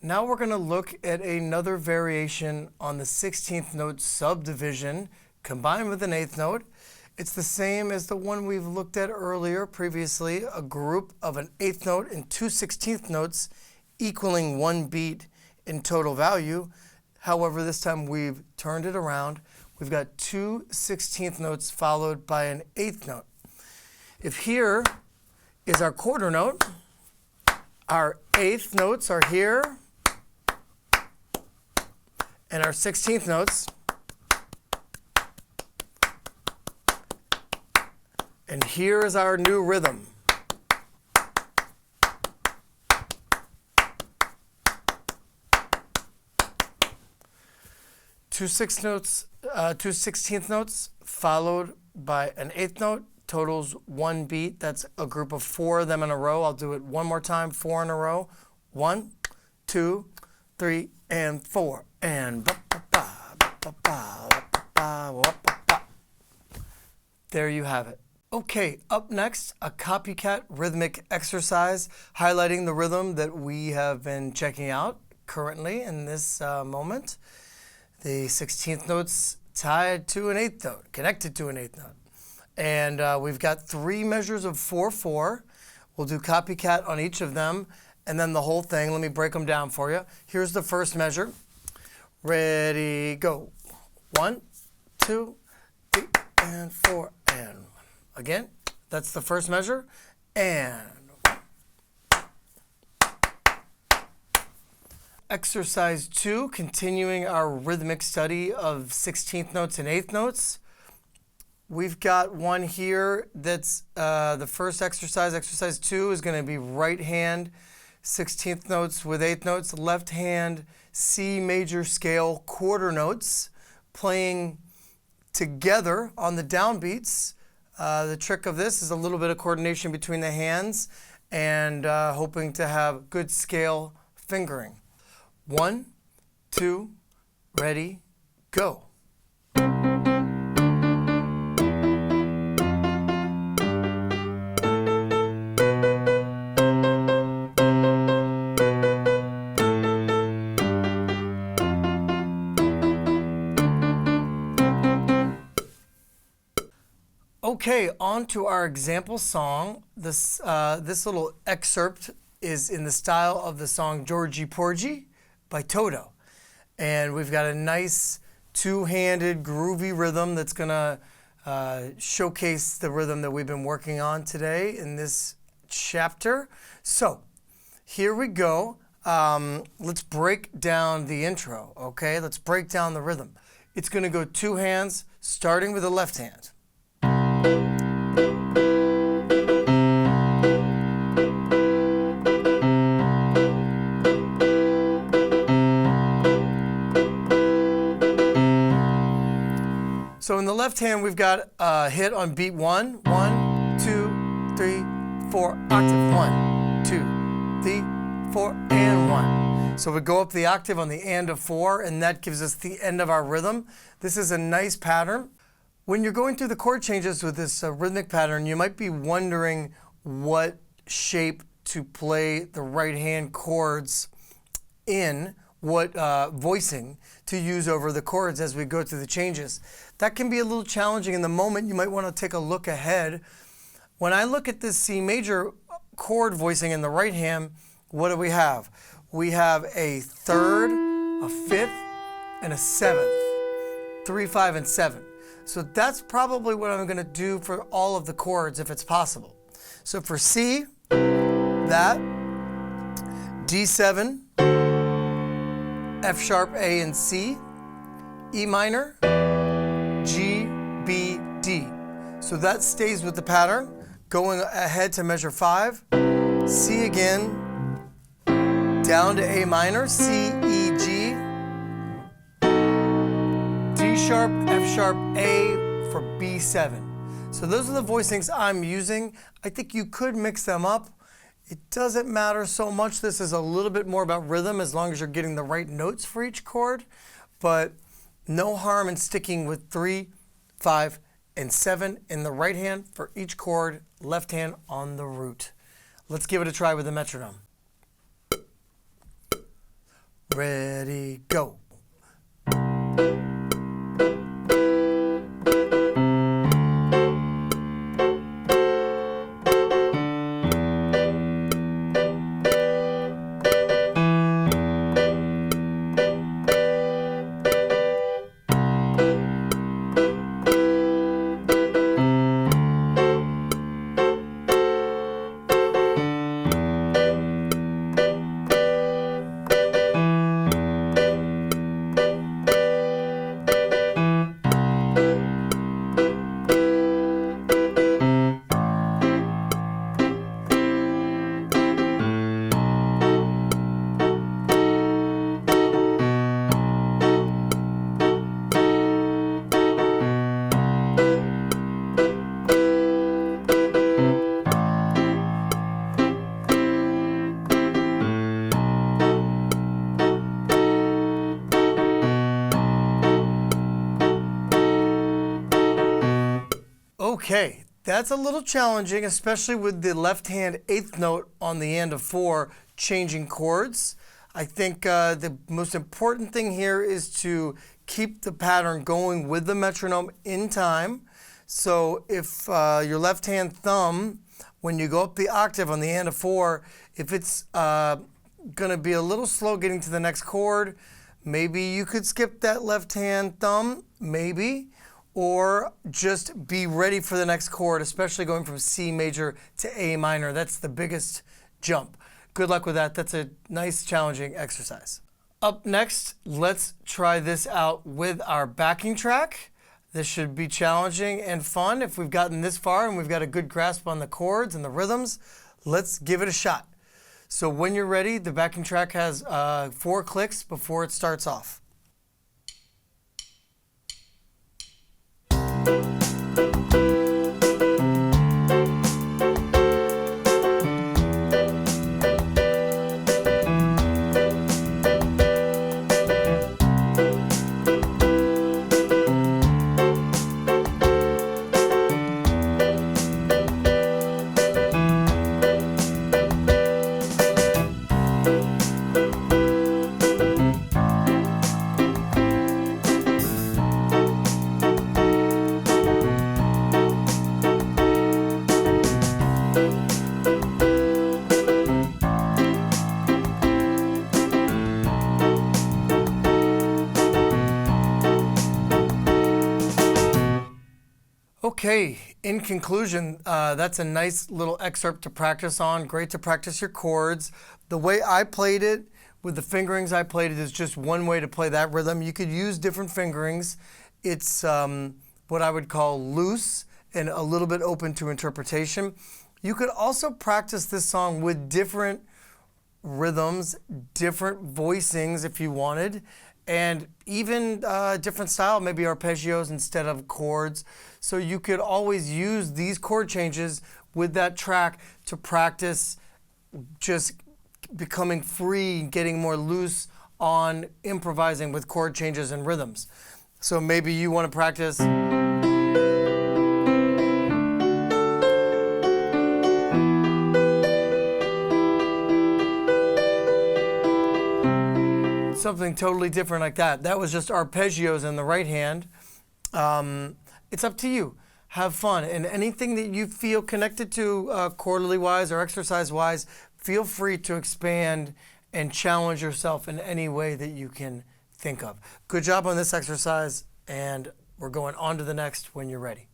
Now we're going to look at another variation on the 16th note subdivision combined with an 8th note. It's the same as the one we've looked at earlier previously, a group of an 8th note and two 16th notes equaling one beat in total value. However, this time we've turned it around. We've got two 16th notes followed by an 8th note. If here is our quarter note, our 8th notes are here, and our 16th notes. And here is our new rhythm. Two 16th notes followed by an 8th note totals one beat. That's a group of four of them in a row. I'll do it one more time, four in a row. 1, 2, 3, and 4. And there you have it. Okay, up next, a copycat rhythmic exercise highlighting the rhythm that we have been checking out currently in this moment. The 16th note's tied to an 8th note, connected to an 8th note. And we've got three measures of 4/4. We'll do copycat on each of them, and then the whole thing. Let me break them down for you. Here's the first measure. Ready, go. 1, 2, 3, and 4, and 1. Again, that's the first measure, and 1. Exercise 2, continuing our rhythmic study of 16th notes and 8th notes. We've got one here that's the first exercise. Exercise 2 is going to be right hand 16th notes with 8th notes, left hand C major scale quarter notes playing together on the downbeats. The trick of this is a little bit of coordination between the hands and hoping to have good scale fingering. 1, 2, ready, go. Okay, on to our example song. This little excerpt is in the style of the song Georgie Porgy by Toto. And we've got a nice two-handed groovy rhythm that's going to showcase the rhythm that we've been working on today in this chapter. So here we go. Let's break down the intro, okay? Let's break down the rhythm. It's going to go two hands, starting with the left hand. So in the left hand, we've got a hit on beat 1. 1, 2, 3, 4, octave. 1, 2, 3, 4, and 1. So we go up the octave on the and of 4, and that gives us the end of our rhythm. This is a nice pattern. When you're going through the chord changes with this rhythmic pattern, you might be wondering what shape to play the right hand chords in, what voicing to use over the chords as we go through the changes. That can be a little challenging in the moment. You might want to take a look ahead. When I look at this C major chord voicing in the right hand, what do we have? We have a third, a fifth, and a seventh. 3, 5, and 7. So that's probably what I'm going to do for all of the chords if it's possible. So for C, that, D7, F sharp, A, and C, E minor, G, B, D. So that stays with the pattern. Going ahead to measure 5, C again, down to A minor, C, E, G, D sharp, F sharp, A for B7. So those are the voicings I'm using. I think you could mix them up. It doesn't matter so much. This is a little bit more about rhythm as long as you're getting the right notes for each chord. But no harm in sticking with 3, 5, and 7 in the right hand for each chord, left hand on the root. Let's give it a try with the metronome. ready, go. Okay, that's a little challenging, especially with the left hand eighth note on the end of 4 changing chords. I think the most important thing here is to keep the pattern going with the metronome in time. So if your left hand thumb, when you go up the octave on the end of 4, if it's going to be a little slow getting to the next chord, maybe you could skip that left hand thumb, maybe. Or just be ready for the next chord, especially going from C major to A minor. That's the biggest jump. Good luck with that. That's a nice, challenging exercise. Up next, let's try this out with our backing track. This should be challenging and fun. If we've gotten this far and we've got a good grasp on the chords and the rhythms, let's give it a shot. So when you're ready, the backing track has 4 clicks before it starts off. Okay, in conclusion, that's a nice little excerpt to practice on. Great to practice your chords. The way I played it, with the fingerings I played it, is just one way to play that rhythm. You could use different fingerings. It's what I would call loose and a little bit open to interpretation. You could also practice this song with different rhythms, different voicings if you wanted, and even different style, maybe arpeggios instead of chords. So you could always use these chord changes with that track to practice just becoming free, getting more loose on improvising with chord changes and rhythms. So maybe you want to practice something totally different like that. That was just arpeggios in the right hand. It's up to you. Have fun. And anything that you feel connected to quarterly-wise or exercise-wise, feel free to expand and challenge yourself in any way that you can think of. Good job on this exercise, and we're going on to the next when you're ready.